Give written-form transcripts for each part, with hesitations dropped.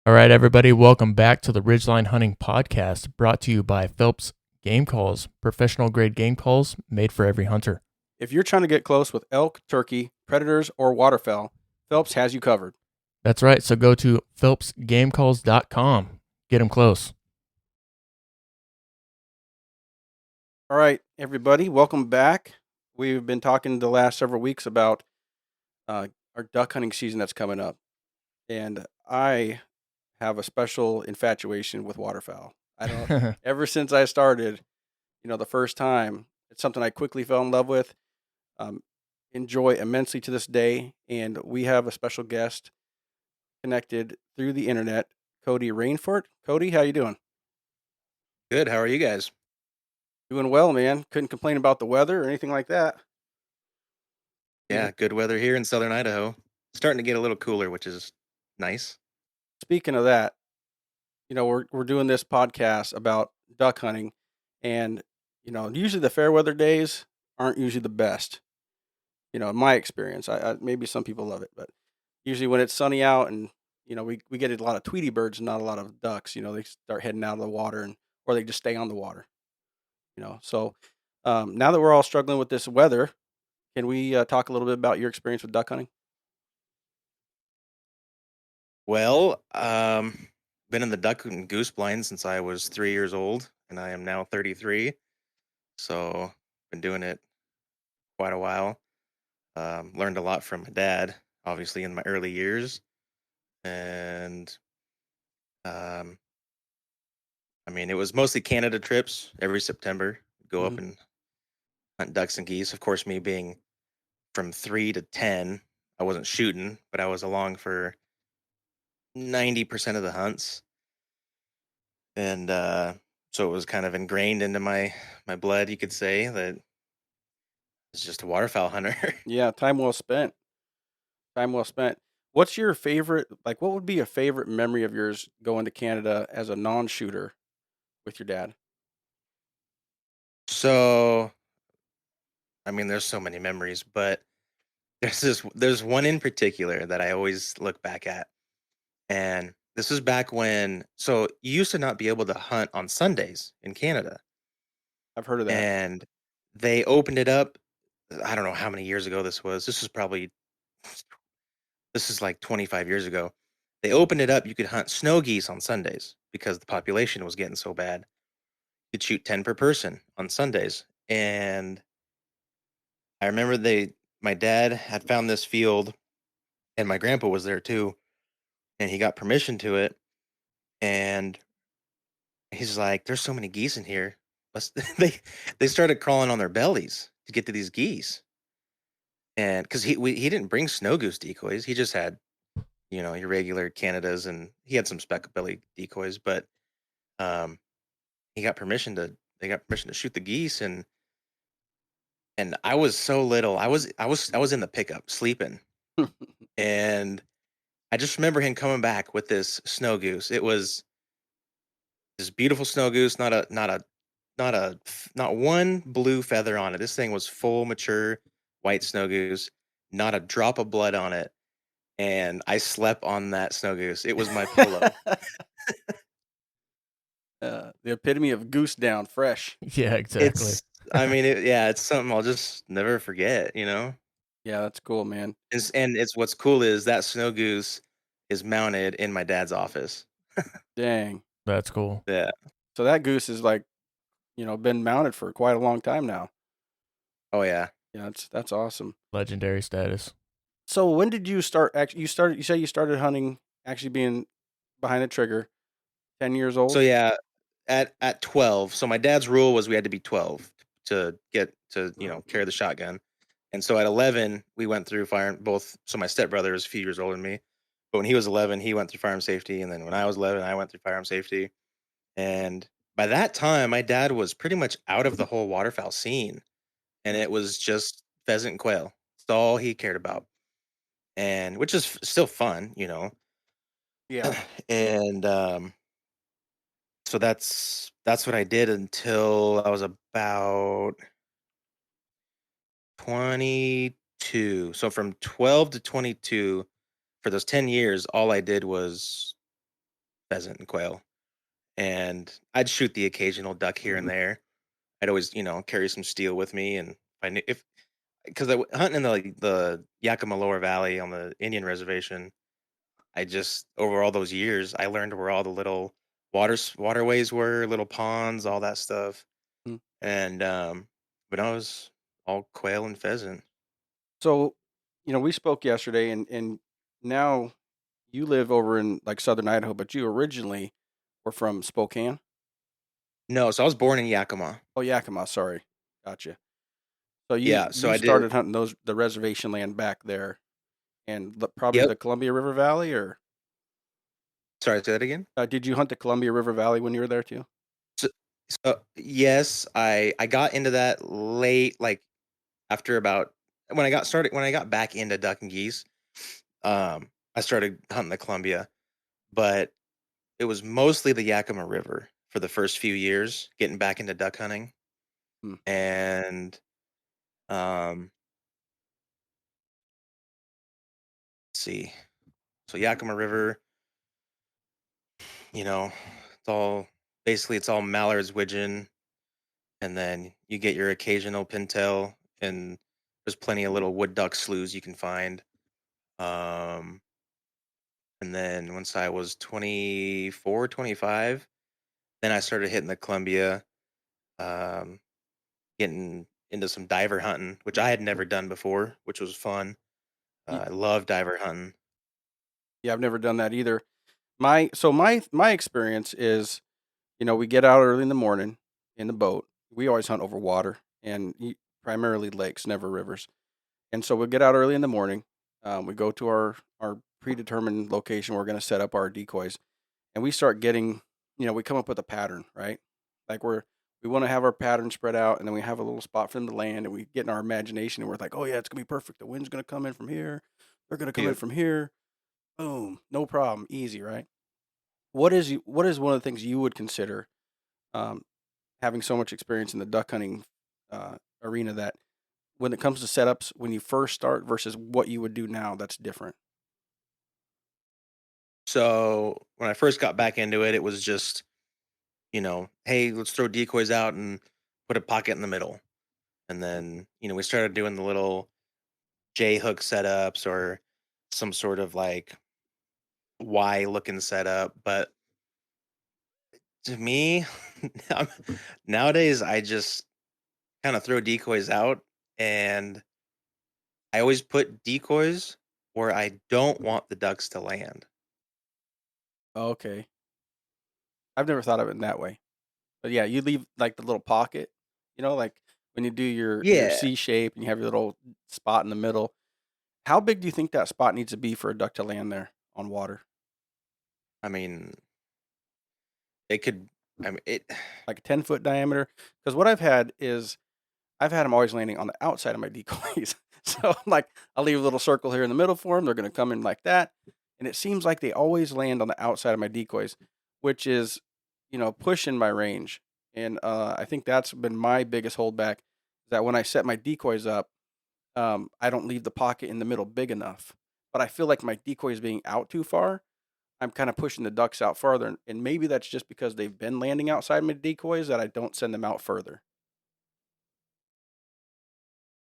All right, everybody, welcome back to the Ridgeline Hunting Podcast, brought to you by Phelps Game Calls, professional grade game calls made for every hunter. If you're trying to get close with elk, turkey, predators, or waterfowl, Phelps has you covered. That's right, so go to phelpsgamecalls.com. Get them close. All right, everybody, welcome back. We've been talking the last several weeks about our duck hunting season that's coming up, and I have a special infatuation with waterfowl. I don't. Ever since I started, the first time, it's something I quickly fell in love with. Enjoy immensely to this day, and we have a special guest connected through the internet, Kody Rainford. Kody, how you doing? Good. How are you guys? Doing well, man. Couldn't complain about the weather or anything like that. Yeah, good weather here in southern Idaho. Starting to get a little cooler, which is nice. Speaking of that, we're doing this podcast about duck hunting, and usually the fair weather days aren't usually the best. In my experience, I maybe some people love it, but usually when it's sunny out and we get a lot of Tweety birds and not a lot of ducks. They start heading out of the water or they just stay on the water. So now that we're all struggling with this weather, can we talk a little bit about your experience with duck hunting? Well, been in the duck and goose blind since I was 3 years old, and I am now 33. So been doing it quite a while. Learned a lot from my dad, obviously in my early years, and it was mostly Canada trips every September. Go up and hunt ducks and geese. Of course, me being from 3 to 10, I wasn't shooting, but I was along for 90% of the hunts. And so it was kind of ingrained into my blood, you could say, that it's just a waterfowl hunter. Yeah, time well spent. Time well spent. What's your favorite, what would be a favorite memory of yours going to Canada as a non-shooter with your dad? So, there's so many memories, but there's one in particular that I always look back at. And this was back when, so you used to not be able to hunt on Sundays in Canada. I've heard of that. And they opened it up. I don't know how many years ago this was. This is like 25 years ago. They opened it up. You could hunt snow geese on Sundays because the population was getting so bad. You could shoot 10 per person on Sundays. And I remember my dad had found this field, and my grandpa was there too. And he got permission to it. And he's like, there's so many geese in here. They started crawling on their bellies to get to these geese. And because he didn't bring snow goose decoys, he just had, your regular Canadas, and he had some speck belly decoys. But they got permission to shoot the geese, and I was so little. I was in the pickup sleeping, and I just remember him coming back with this snow goose. It was this beautiful snow goose, not one blue feather on it. This thing was full mature white snow goose, not a drop of blood on it. And I slept on that snow goose. It was my pillow. The epitome of goose down, fresh. Yeah, exactly. It's something I'll just never forget, Yeah, that's cool, man. And it's what's cool is that snow goose is mounted in my dad's office. Dang. That's cool. Yeah. So that goose is been mounted for quite a long time now. Oh yeah. Yeah, that's awesome. Legendary status. So when did you start? You say you started hunting, actually being behind the trigger, 10 years old. So yeah, at 12. So my dad's rule was we had to be 12 to get to carry the shotgun. And so at 11, we went through fire both. So my stepbrother is a few years older than me, but when he was 11, he went through firearm safety, and then when I was 11, I went through firearm safety. And by that time, my dad was pretty much out of the whole waterfowl scene, and it was just pheasant and quail. That's all he cared about, and which is still fun. Yeah. And so that's what I did until I was about 22. So from 12 to 22, for those 10 years, all I did was pheasant and quail, and I'd shoot the occasional duck here and there. I'd always, carry some steel with me, and I knew if because hunting in the Yakima Lower Valley on the Indian reservation. I just over all those years, I learned where all the little waterways were, little ponds, all that stuff, Mm. and but I was all quail and pheasant. So, we spoke yesterday, and now you live over in like southern Idaho, but you originally were from Spokane. No, so I was born in Yakima. Oh, Yakima, sorry, gotcha. So Yeah, so you I did. started hunting the reservation land back there, and probably Yep. the Columbia River Valley, or Sorry, say that again. did you hunt the Columbia River Valley when you were there too? So, so yes, I got into that late, like after about when I got back into duck and geese. I started hunting the Columbia, but it was mostly the Yakima River for the first few years, getting back into duck hunting. Hmm. And let's see. So Yakima River, it's all it's all mallards, widgeon, and then you get your occasional pintail, and there's plenty of little wood duck sloughs you can find. Um, and then once I was 24, 25, then I started hitting the Columbia, um, getting into some diver hunting, which I had never done before, which was fun. Ye- I love diver hunting. Yeah, I've never done that either. My experience is, we get out early in the morning in the boat. We always hunt over water and primarily lakes, never rivers. And so we get out early in the morning. We go to our predetermined location. We're going to set up our decoys, and we start getting, we come up with a pattern, right? Like we want to have our pattern spread out, and then we have a little spot for them to land, and we get in our imagination, and we're like, oh yeah, it's gonna be perfect. The wind's gonna come in from here. They're gonna come in Yep. from here. Boom, no problem, easy, right? What is one of the things you would consider, um, having so much experience in the duck hunting arena, that when it comes to setups when you first start versus what you would do now, that's different? So when I first got back into it, it was just, hey, let's throw decoys out and put a pocket in the middle. And then, we started doing the little J hook setups or some sort of like Y looking setup. But to me, I'm- nowadays, I just kind of throw decoys out, and I always put decoys where I don't want the ducks to land. Okay, I've never thought of it in that way. But yeah, you leave like the little pocket, like when you do your Yeah. C shape and you have your little spot in the middle. How big do you think that spot needs to be for a duck to land there on water? I mean, it could, it, Like a 10-foot diameter? Because what I've had is I've had them always landing on the outside of my decoys. So I'm like, I'll leave a little circle here in the middle for them. They're going to come in like that. And it seems like they always land on the outside of my decoys, which is, pushing my range. And I think that's been my biggest holdback, is that when I set my decoys up, I don't leave the pocket in the middle big enough. But I feel like my decoy is being out too far. I'm kind of pushing the ducks out farther. And maybe that's just because they've been landing outside my decoys that I don't send them out further.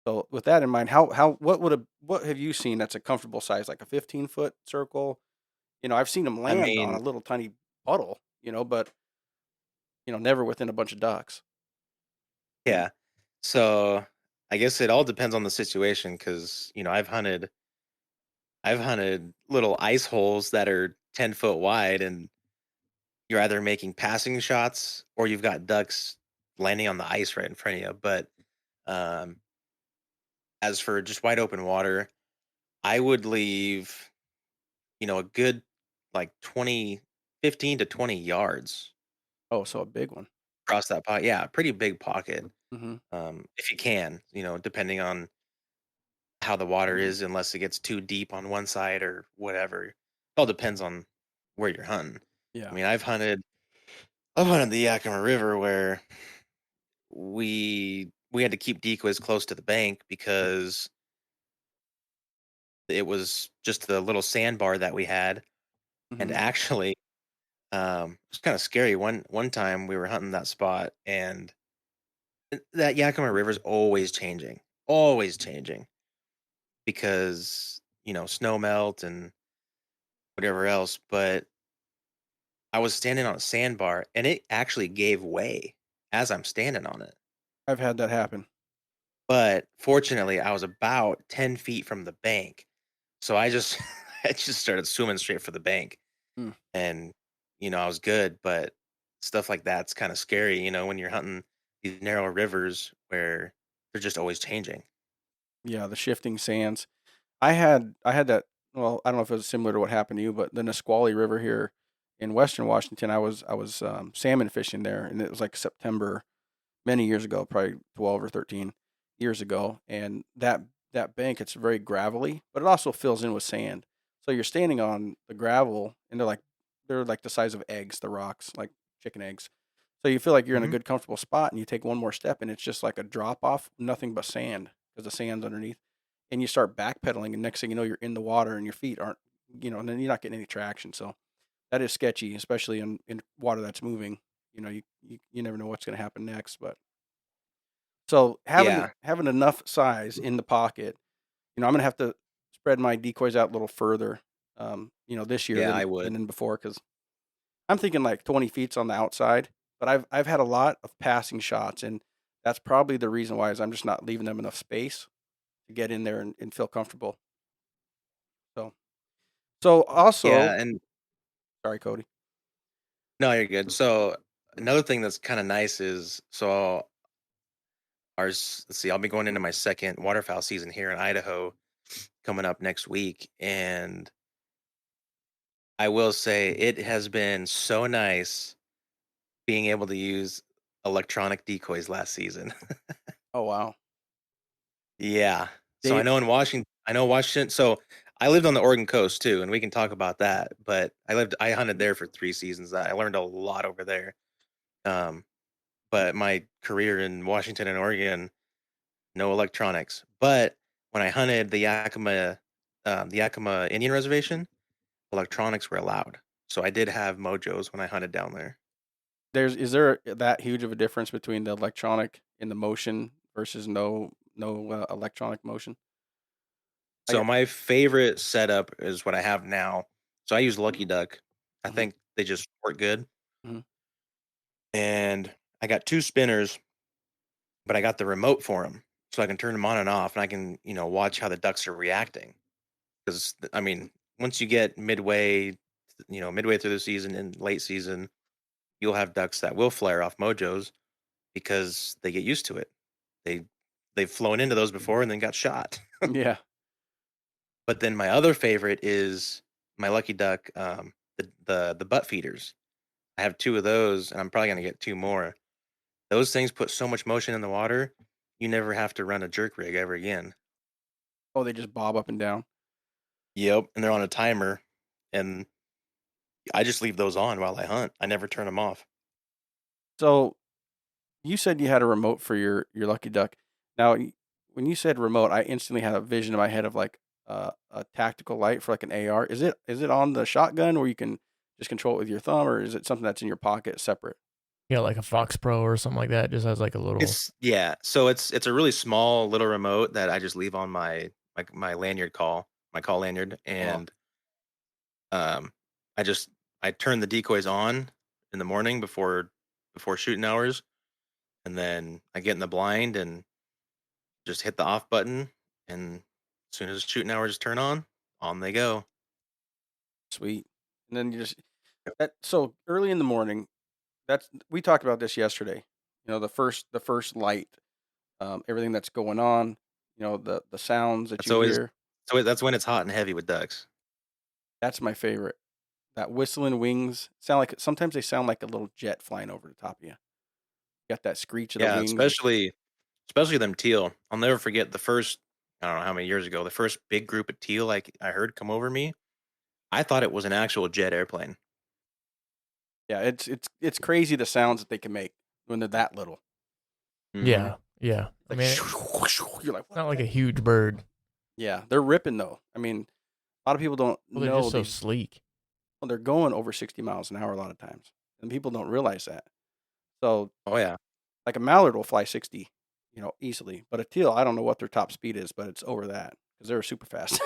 So with that in mind, what have you seen that's a comfortable size, like a 15-foot circle? I've seen them I land on a mean, little tiny puddle, but never within a bunch of ducks. yeah. So I guess it all depends on the situation because, I've hunted little ice holes that are 10 foot wide, and you're either making passing shots or you've got ducks landing on the ice right in front of you. But um, as for just wide open water, I would leave, a good like 20, 15 to 20 yards Oh, so a big one. across that pocket. Yeah, pretty big pocket. Hmm. If you can, depending on how the water is, unless it gets too deep on one side or whatever. It all depends on where you're hunting. I Yeah. mean, I've hunted the Yakima River where we had to keep decoys close to the bank because it was just the little sandbar that we had. And Hmm. actually, It's kind of scary. One time we were hunting that spot, and that Yakima River is always changing because snow melt and whatever else. But I was standing on a sandbar, and it actually gave way as I'm standing on it. I've had that happen. But fortunately, I was about 10 feet from the bank, so I just I just started swimming straight for the bank, Hmm. and I was good. But stuff like that's kind of scary, when you're hunting these narrow rivers where they're just always changing. Yeah, the shifting sands. I had that. Well, I don't know if it was similar to what happened to you, but the Nisqually River here in Western Washington, I was salmon fishing there, and it was like September many years ago, probably 12 or 13 years ago, and that bank, it's very gravelly, but it also fills in with sand. So you're standing on the gravel, and they're like the size of eggs, the rocks, like chicken eggs. So you feel like you're in a Hmm. good, comfortable spot, and you take one more step, and it's just like a drop off, nothing but sand because the sand's underneath. And you start backpedaling, and next thing you know, you're in the water, and your feet aren't, and then you're not getting any traction. So that is sketchy, especially in water that's moving. You never know what's going to happen next. But so having Yeah, having enough size in the pocket, I'm gonna have to spread my decoys out a little further, this year yeah, than I would. than before because I'm thinking like 20 feet's on the outside. But I've had a lot of passing shots, and that's probably the reason why is I'm just not leaving them enough space to get in there and feel comfortable. So also, Yeah, and sorry, Cody. no, you're good. So another thing that's kind of nice is let's see, I'll be going into my second waterfowl season here in Idaho coming up next week, and I will say it has been so nice being able to use electronic decoys last season. Oh wow, Yeah. So they I know Washington. So I lived on the Oregon coast too, and we can talk about that. But I hunted there for 3 seasons. I learned a lot over there. Um, but my career in Washington and Oregon, no electronics. But when I hunted the Yakima Indian Reservation, electronics were allowed. So I did have mojos when I hunted down there. is there that huge of a difference between the electronic and the motion versus no electronic motion? I So get. my favorite setup is what I have now. So I use Lucky Duck. I Mhm, think they just work good. mhm. And I got two spinners, but I got the remote for them, so I can turn them on and off, and I can watch how the ducks are reacting. Because I mean, once you get midway through the season and late season, you'll have ducks that will flare off mojos because they get used to it. They they've flown into those before and then got shot. Yeah. But then my other favorite is my Lucky Duck, the butt feeders. I have two of those, and I'm probably gonna get two more. Those things put so much motion in the water, you never have to run a jerk rig ever again. Oh, they just bob up and down. Yep, and they're on a timer, and I just leave those on while I hunt. I never turn them off. So you said you had a remote for your Lucky Duck. Now, when you said remote, I instantly had a vision in my head of like a tactical light for like an AR. Is it on the shotgun where you can just control it with your thumb, or is it something that's in your pocket separate? Yeah, like a Fox Pro or something like that. Just has like a little. So it's a really small little remote that I just leave on my lanyard my call lanyard, Oh, and um, I just I turn the decoys on in the morning before shooting hours, and then I get in the blind and just hit the off button, and as soon as shooting hours turn on they go. sweet. And then you just that so early in the morning. That's we talked about this yesterday. The first light, everything that's going on. The sounds that That's you always hear. that's when it's hot and heavy with ducks. That's my favorite. That whistling wings sound like sometimes they sound like a little jet flying over the top of you. Got that screech of the Yeah, wings. especially them teal. I'll never forget the first, I don't know how many years ago, the first big group of teal I heard come over me. I thought it was an actual jet airplane. Yeah, it's crazy the sounds that they can make when they're that little. Hmm. Yeah, yeah. I Like mean, it's you're like, what not the like a heck? huge bird. Yeah, they're ripping though. I mean, a lot of people don't Well, they're just know so these. sleek. Well, they're going over 60 miles an hour a lot of times, and people don't realize that. So, Oh yeah. like a mallard will fly 60, easily, but a teal, I don't know what their top speed is, but it's over that because they're super fast.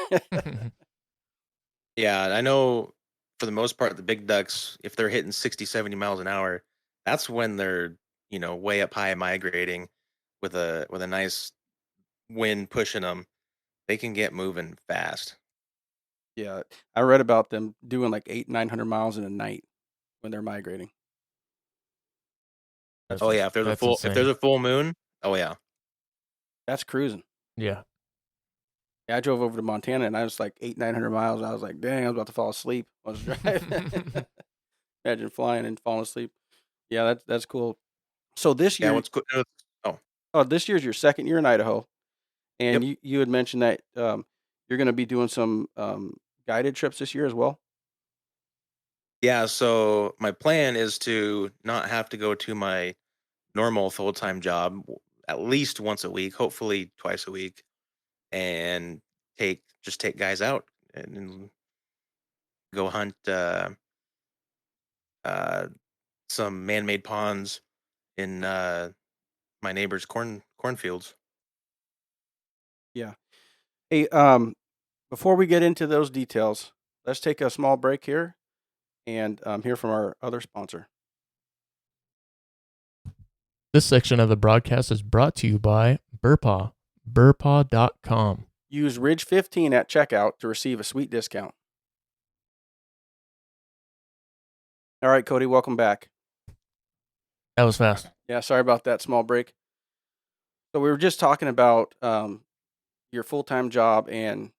Yeah, I know for the most part, the big ducks, if they're hitting 60, 70 miles an hour, that's when they're, way up high migrating with a nice wind pushing them. They can get moving fast. Yeah, I read about them doing like 900 miles in a night when they're migrating. That's Oh yeah, That's if there's insane. a full moon, oh yeah. that's cruising. Yeah. Yeah, I drove over to Montana and I was like 900 miles. I was like, dang, I was about to fall asleep. I was driving. Imagine flying and falling asleep. Yeah, that's cool. So Yeah, what's cool oh, this year's your second year in Idaho, and yep. you had mentioned that you're going to be doing some guided trips this year as well. Yeah, so my plan is to not have to go to my normal full-time job at least once a week, hopefully twice a week, and take guys out and go hunt uh, some man-made ponds in my neighbor's cornfields. Yeah. Hey, before we get into those details, let's take a small break here and hear from our other sponsor. This section of the broadcast is brought to you by Burpaw, burpaw.com. Use Ridge 15 at checkout to receive a sweet discount. All right, Kody, welcome back. That was fast. Yeah, sorry about that small break. So we were just talking about your full-time job and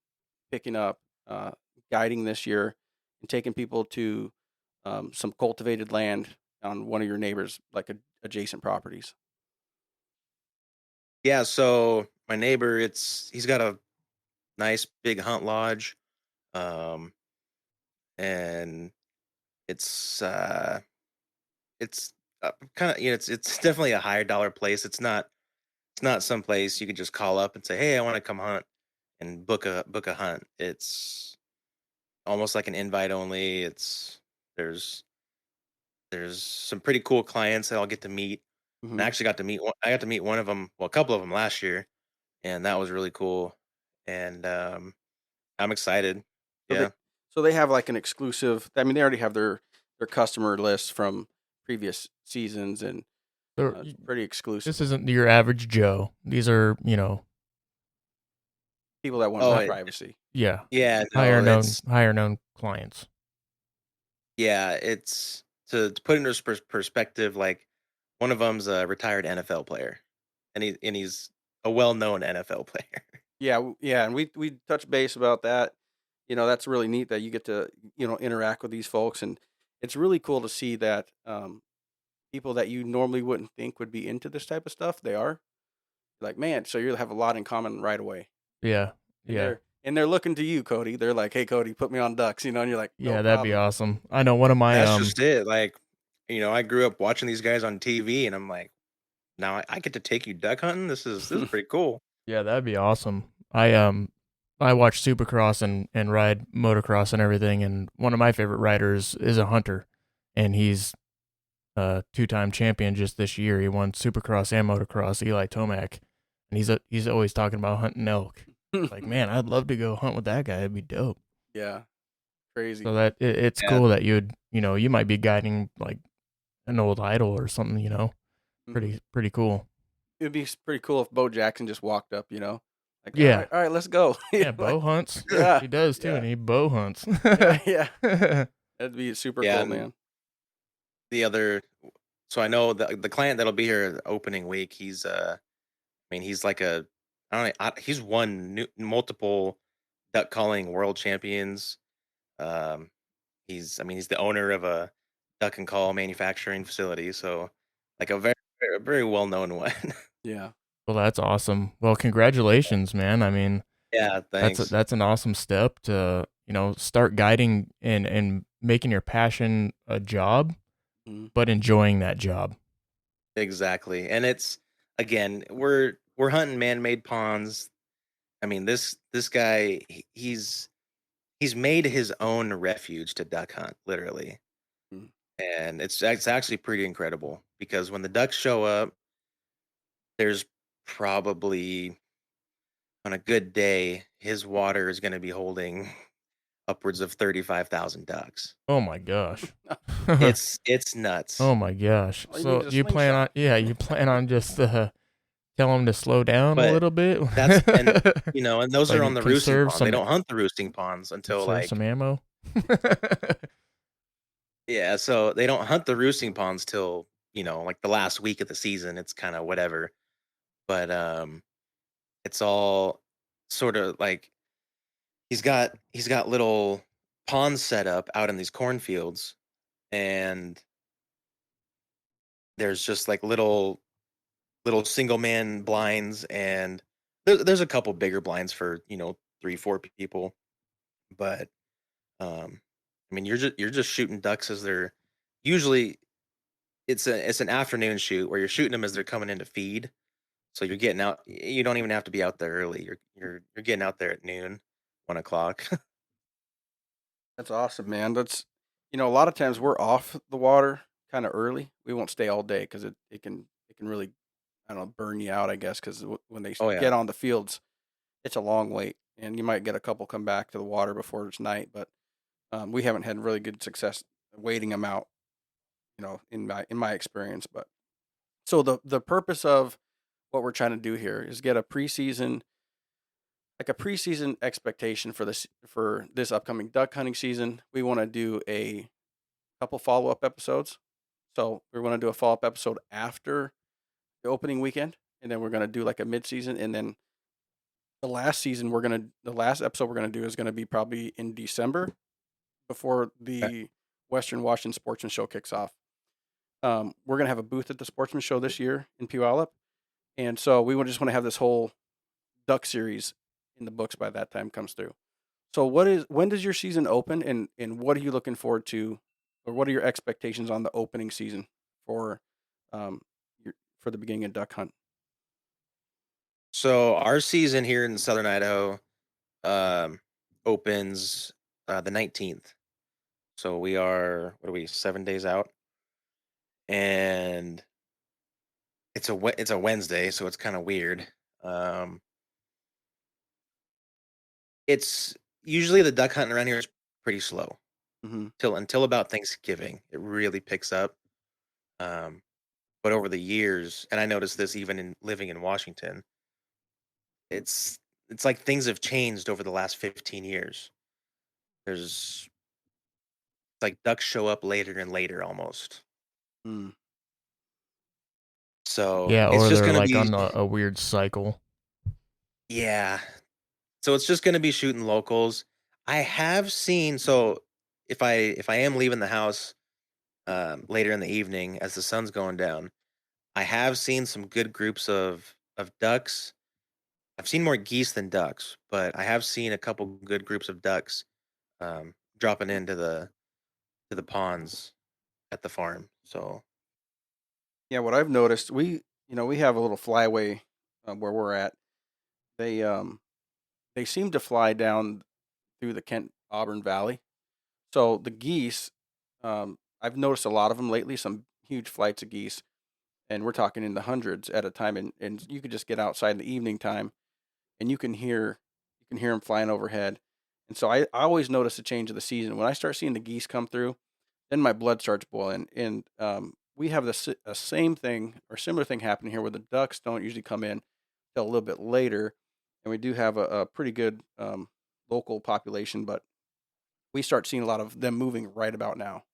picking up guiding this year and taking people to some cultivated land on one of your neighbors, like adjacent properties. Yeah, so my neighbor, he's got a nice big hunt lodge, um, and it's it's kind of it's definitely a higher dollar place. It's not some place you can just call up and say, hey, I want to come hunt and book a hunt. It's almost like an invite only. There's there's some pretty cool clients that I'll get to meet. And Mm-hmm. I actually got to meet one of them, well, a couple of them last year, and that was really cool. And I'm excited. So they Yeah. so they have like an exclusive. I mean, they already have their customer list from previous seasons, and it's pretty exclusive. This isn't your average Joe. These are, People that want Oh, more privacy. yeah, yeah. higher No, known it's higher known clients. yeah. It's to put into perspective. Like one of them's a retired NFL player, and he's a well-known NFL player. Yeah, yeah, and we touched base about that. That's really neat that you get to interact with these folks, and it's really cool to see that people that you normally wouldn't think would be into this type of stuff, they are. Like, man, so you have a lot in common right away, Yeah, and yeah, they're looking to you, Kody. They're like, hey, Kody, put me on ducks, and you're like, no yeah. That'd be problem. awesome. I know one of my That's just it. Like, I grew up watching these guys on TV, and I'm like, now I get to take you duck hunting. This is pretty cool. Yeah, that'd be awesome. I watch Supercross and ride motocross and everything, and one of my favorite riders is a hunter, and he's a two-time champion just this year. He won Supercross and motocross, Eli Tomac, and he's always talking about hunting elk. Like, man, I'd love to go hunt with that guy. It'd be dope. Yeah, crazy. So that it's Yeah. cool that you might be guiding like an old idol or something. Mhm. Pretty cool. It'd be pretty cool if Bo Jackson just walked up, like, Yeah. all right, let's go. Yeah, bow hunts. Yeah, He does too, yeah. and he bow hunts. Yeah. That'd be super Yeah, cool, and man. the other, so I know the client that'll be here opening week. I mean, he's like I don't know, he's won multiple duck calling world champions. Um, I mean, he's the owner of a duck and call manufacturing facility, so like a very well known one. Yeah. Well, that's awesome. Well, congratulations, man. I mean, Yeah, thanks. that's an awesome step to, start guiding and making your passion a job, Mhm. but enjoying that job. Exactly, and it's again, we're hunting man-made ponds. I mean, this guy, he's he's made his own refuge to duck hunt, literally. Mm. And it's actually pretty incredible because when the ducks show up, there's probably on a good day, his water is going to be holding upwards of 35,000 ducks. Oh my gosh. It's nuts. Oh my gosh. All he So needs is a you plan slingshot. on you plan on just tell him to slow down a But little bit? and those are on Like the roosting conserve pond. They some don't hunt the roosting ponds until conserve some like ammo. yeah, so they don't hunt the roosting ponds till, like the last week of the season. It's kind of whatever. But it's all sort of like he's got little ponds set up out in these cornfields, and there's just like little single man blinds, and there's a couple bigger blinds for 3 4 people, but I mean you're just shooting ducks as they're usually it's an afternoon shoot where you're shooting them as they're coming in to feed. So you're getting out. You don't even have to be out there early. You're getting out there at noon, 1 o'clock. That's awesome, man. A lot of times we're off the water kind of early. We won't stay all day because it can really, I don't know, burn you out, I guess, because when they Oh yeah. get on the fields, it's a long wait, and you might get a couple come back to the water before it's night. But we haven't had really good success waiting them out, in my experience. But so the purpose of what we're trying to do here is get a preseason expectation for this upcoming duck hunting season. We want to do a couple follow up episodes. So we're going to do a follow up episode after the opening weekend, and then we're going to do like a mid season, and then the last episode we're gonna do is gonna be probably in December before Okay. the Western Washington Sportsman Show kicks off. We're gonna have a booth at the Sportsman Show this year in Puyallup, and so we just want to have this whole duck series in the books by that time comes through. So when does your season open, and what are you looking forward to, or what are your expectations on the opening season for um for the beginning of duck hunt? So our season here in Southern Idaho um, opens the 19th. So we are, what are we, 7 days out, and it's a Wednesday, so it's kind of weird. Um, it's usually the duck hunting around here is pretty slow Hmm. till about Thanksgiving. It really picks up. Um, but over the years, and I noticed this even in living in Washington, it's it's like things have changed over the last 15 years. There's like ducks show up later and later almost. Mm. So Yeah, it's or just they're gonna like be on a weird cycle. yeah. So it's just gonna be shooting locals. I have seen so if I am leaving the house later in the evening as the sun's going down, I have seen some good groups of ducks. I've seen more geese than ducks, but I have seen a couple good groups of ducks dropping into the ponds at the farm. So Yeah, what I've noticed, we have a little flyway where we're at. They they seem to fly down through the Kent Auburn Valley. So the geese, I've noticed a lot of them lately. Some huge flights of geese, and we're talking in the hundreds at a time. And you could just get outside in the evening time, and you can hear them flying overhead. And so I always notice a change of the season when I start seeing the geese come through. Then my blood starts boiling, and we have the same thing or similar thing happening here where the ducks don't usually come in till a little bit later, and we do have a pretty good local population, but we start seeing a lot of them moving right about now.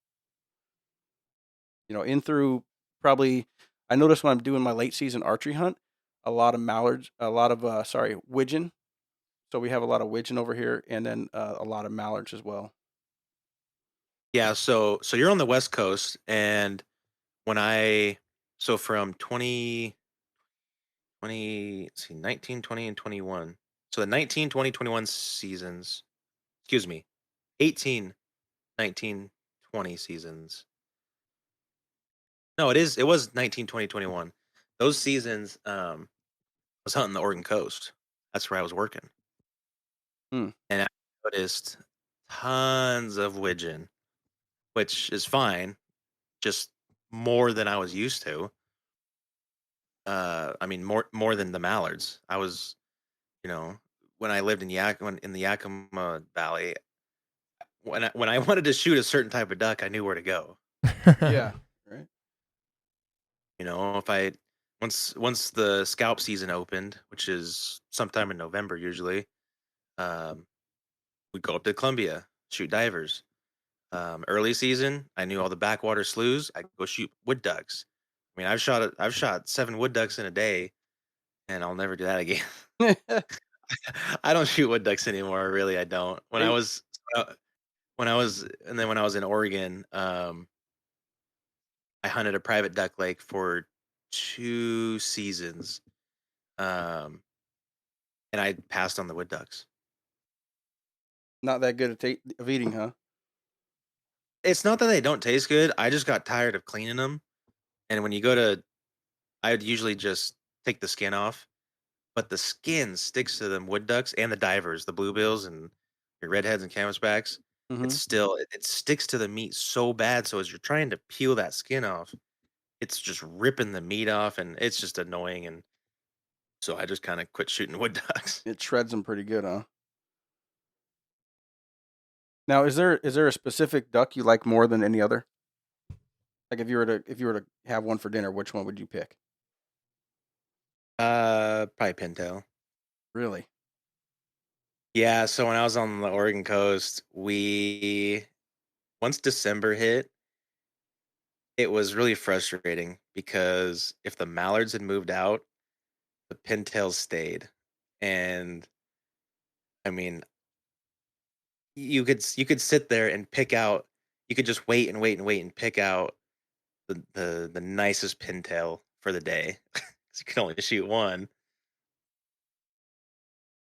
In through probably, I notice when I'm doing my late season archery hunt, a lot of mallards, a lot of widgeon. So we have a lot of widgeon over here, and then a lot of mallards as well. yeah, so you're on the West Coast, and when I so from 20, let's see, 19, 20, and 21. So the 19, 20, 21 seasons, excuse me, 18, 19, 20 seasons. No, it was 19, 20, 21. Those seasons I was hunting the Oregon coast. That's where I was working. Hmm. And I noticed tons of widgeon, which is fine, just more than I was used to. I mean, more than the mallards. I was, you know, when I lived in in the Yakima Valley, when I wanted to shoot a certain type of duck, I knew where to go. Yeah. Right. If I once the scalp season opened, which is sometime in November usually, um, we'd go up to Columbia, shoot divers. Early season, I knew all the backwater sloughs. I'd go shoot wood ducks. I mean, I've shot 7 wood ducks in a day, and I'll never do that again. I don't shoot wood ducks anymore. Really, I don't. Hey, Uh, when I was in Oregon, I hunted a private duck lake for 2 seasons, um, and I passed on the wood ducks. not that good of eating, huh? It's not that they don't taste good. I just got tired of cleaning them, and when you go to, I'd usually just take the skin off, but the skin sticks to them wood ducks and the divers, the bluebills and your redheads and canvasbacks. It's Mm-hmm. still it sticks to the meat so bad. So as you're trying to peel that skin off, it's just ripping the meat off, and it's just annoying. And so I just kind of quit shooting wood ducks. It shreds them pretty good, huh? Now, is there a specific duck you like more than any other? Like if you were to have one for dinner, which one would you pick? Probably pintail. Really? Yeah. So when I was on the Oregon coast, we once December hit, it was really frustrating because if the mallards had moved out, the pintails stayed. And I mean, you could sit there and pick out. You could just wait and wait and wait and pick out the nicest pintail for the day. 'Cause you can only shoot one.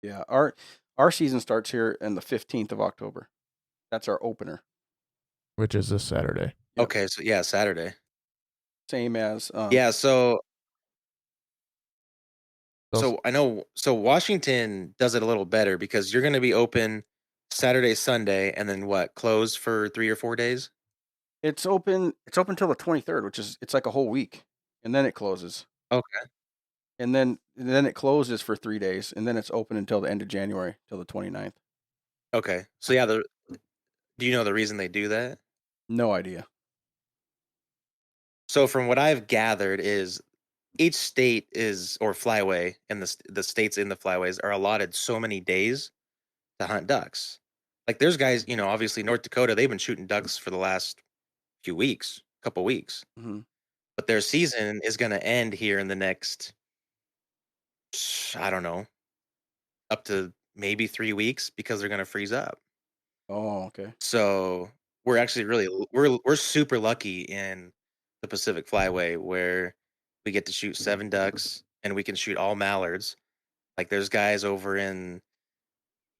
Yeah. Our season starts here on the 15th of October. That's our opener. Which is this Saturday. Yep. Okay, so yeah, Saturday. Same as Yeah, so Those- so I know so Washington does it a little better because you're going to be open Saturday, Sunday, and then what? Closed for 3 or 4 days. it's open till the 23rd, which is it's like a whole week. And then it closes. Okay. And then it closes for 3 days, and then it's open until the end of January, till the 29th. Okay. So yeah, do you know the reason they do that? No idea. So from what I've gathered is each state is or flyway and the states in the flyways are allotted so many days to hunt ducks. Like there's guys, obviously North Dakota, they've been shooting ducks for the last few weeks, couple weeks. Hmm. But their season is going to end here in the next, I don't know, up to maybe 3 weeks because they're going to freeze up. Oh, okay. So we're actually we're super lucky in the Pacific Flyway where we get to shoot 7 ducks and we can shoot all mallards. Like there's guys over on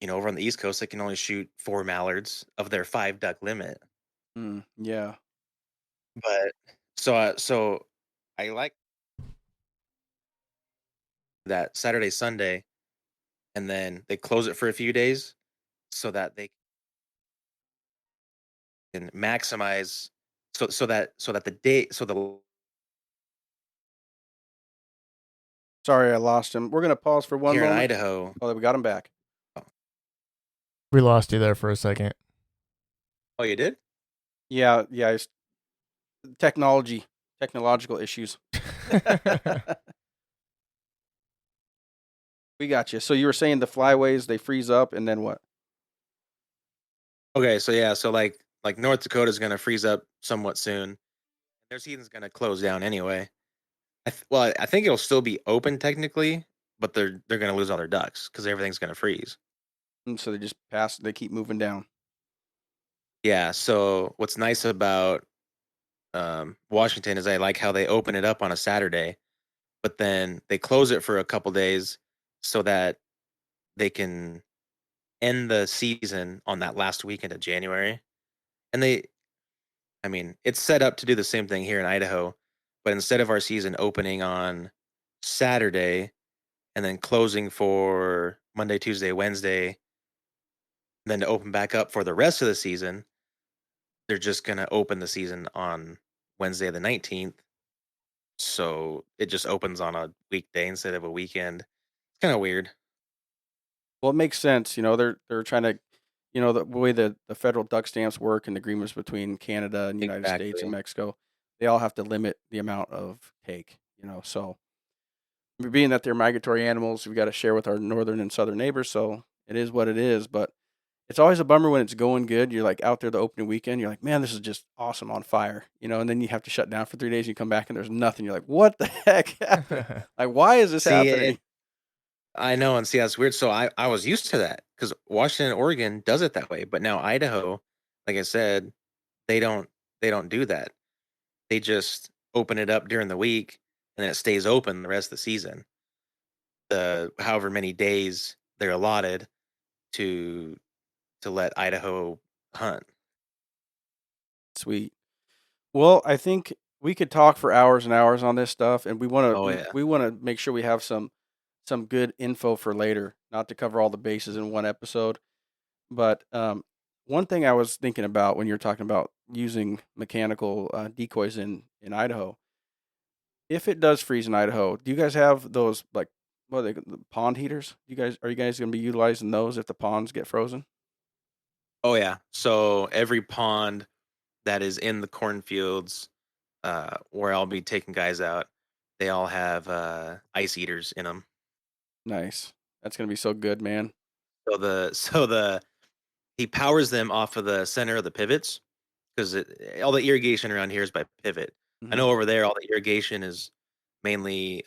the East Coast that can only shoot 4 mallards of their 5 duck limit. Yeah. But so I like that Saturday, Sunday, and then they close it for a few days so that they can maximize so that the day so the Sorry, I lost him. We're gonna pause for one here in moment. Idaho. Oh, we got him back. We lost you there for a second. Oh, you did? Yeah, yeah. It's technological issues. We got you. So you were saying the flyways they freeze up, and then what? Okay, so yeah, so like North Dakota's gonna freeze up somewhat soon. Their season's gonna close down anyway. I think it'll still be open technically, but they're gonna lose all their ducks because everything's gonna freeze. And so they just pass. They keep moving down. Yeah. So what's nice about Washington is I like how they open it up on a Saturday, but then they close it for a couple days so that they can end the season on that last weekend of January. And I mean, it's set up to do the same thing here in Idaho, but instead of our season opening on Saturday and then closing for Monday, Tuesday, Wednesday, And then to open back up for the rest of the season, they're just going to open the season on Wednesday the 19th. So it just opens on a weekday instead of a weekend. It's kind of weird. Well, it makes sense. They're trying to, the way the federal duck stamps work and agreements between Canada and United States and Exactly. Mexico, they all have to limit the amount of take. So being that they're migratory animals, we got to share with our northern and southern neighbors. So it is what it is. But it's always a bummer when it's going good. You're like out there the opening weekend. You're like, man, this is just awesome, on fire. And then you have to shut down for 3 days. You come back and there's nothing. You're like, what the heck happened? Like, why is this See, happening? I know, and see, that's weird. So I was used to that because Washington and Oregon does it that way, but now Idaho, like I said, they don't they don't do that. They just open it up during the week and then it stays open the rest of the season. The however many days they're allotted to let Idaho hunt. Sweet. Well, I think we could talk for hours and hours on this stuff, and we want to Oh we, yeah. we want to make sure we have some good info for later, not to cover all the bases in one episode. But one thing I was thinking about when you're talking about using mechanical decoys in Idaho, if it does freeze in Idaho, do you guys have those, like, what are they, the pond heaters? Are you guys going to be utilizing those if the ponds get frozen? Oh yeah. So every pond that is in the cornfields, where I'll be taking guys out, they all have ice eaters in them. Nice. That's going to be so good, man. So the he powers them off of the center of the pivots because all the irrigation around here is by pivot. I Hmm. know over there all the irrigation is mainly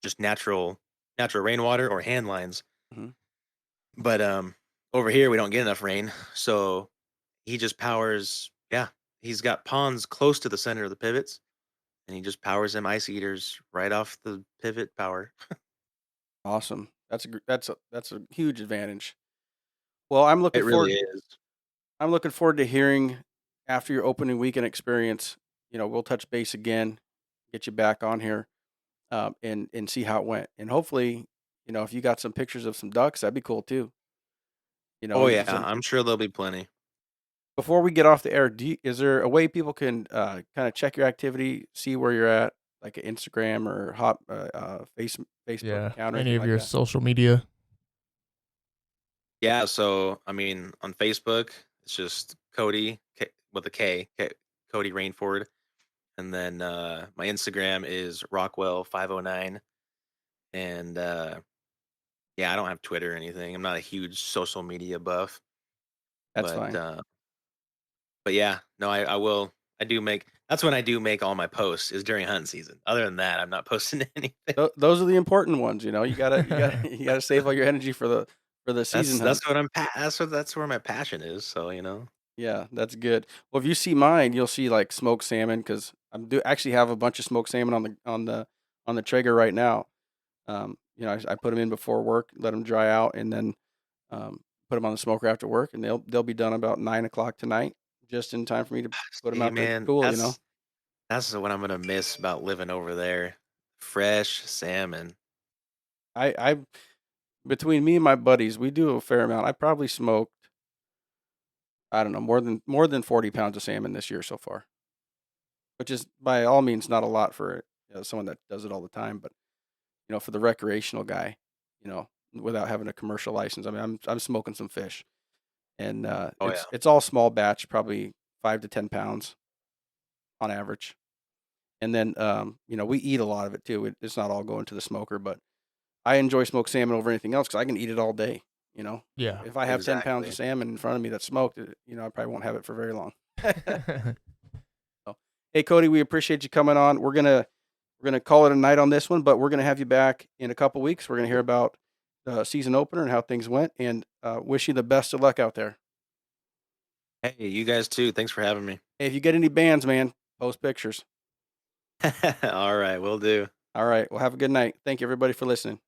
just natural rainwater or hand lines, Hmm. but over here we don't get enough rain, so he just powers. Yeah, he's got ponds close to the center of the pivots, and he just powers them ice eaters right off the pivot power. Awesome. That's a huge advantage. Well, I'm looking It really forward. is. I'm looking forward to hearing after your opening weekend experience. We'll touch base again, get you back on here, and see how it went. And hopefully, if you got some pictures of some ducks, that'd be cool too. Oh yeah, Even some. I'm sure there'll be plenty. Before we get off the air, is there a way people can kind of check your activity, see where you're at, like an Instagram or Facebook Yeah, account or any anything of like your that? social media. Yeah, so I mean, on Facebook, it's just Kody with a Kody Rainford, and then my Instagram is Rockwell509, and yeah, I don't have Twitter or anything. I'm not a huge social media buff, That's but fine. yeah, no, I will. I do make that's when I do make all my posts is during hunting season. Other than that, I'm not posting anything. Those are the important ones. You gotta you gotta save all your energy for the season That's hunts. what that's where my passion is. So Yeah, that's good. Well, if you see mine, you'll see like smoked salmon because I do actually have a bunch of smoked salmon on the Traeger right now. I put them in before work, let them dry out, and then put them on the smoker after work, and they'll be done about 9 o'clock tonight, just in time for me to put them see, out to man, cool. that's what I'm gonna miss about living over there. Fresh salmon. I between me and my buddies, we do a fair amount. I probably smoked, I don't know, more than 40 pounds of salmon this year so far, which is by all means not a lot for someone that does it all the time, but for the recreational guy, without having a commercial license. I mean, I'm smoking some fish, and Oh yeah. it's all small batch, probably 5 to 10 pounds on average. And then we eat a lot of it too. It's not all going to the smoker, but I enjoy smoked salmon over anything else because I can eat it all day. You know, Yeah. if I have 10 pounds of Exactly. salmon in front of me that's smoked, I probably won't have it for very long. So, hey Cody, we appreciate you coming on. We're gonna call it a night on this one, but we're gonna have you back in a couple weeks. We're gonna hear about the season opener and how things went, and wish you the best of luck out there. Hey, you guys too. Thanks for having me. Hey, if you get any bands, man, post pictures. All right, we'll do. All right. Well, have a good night. Thank you, everybody, for listening.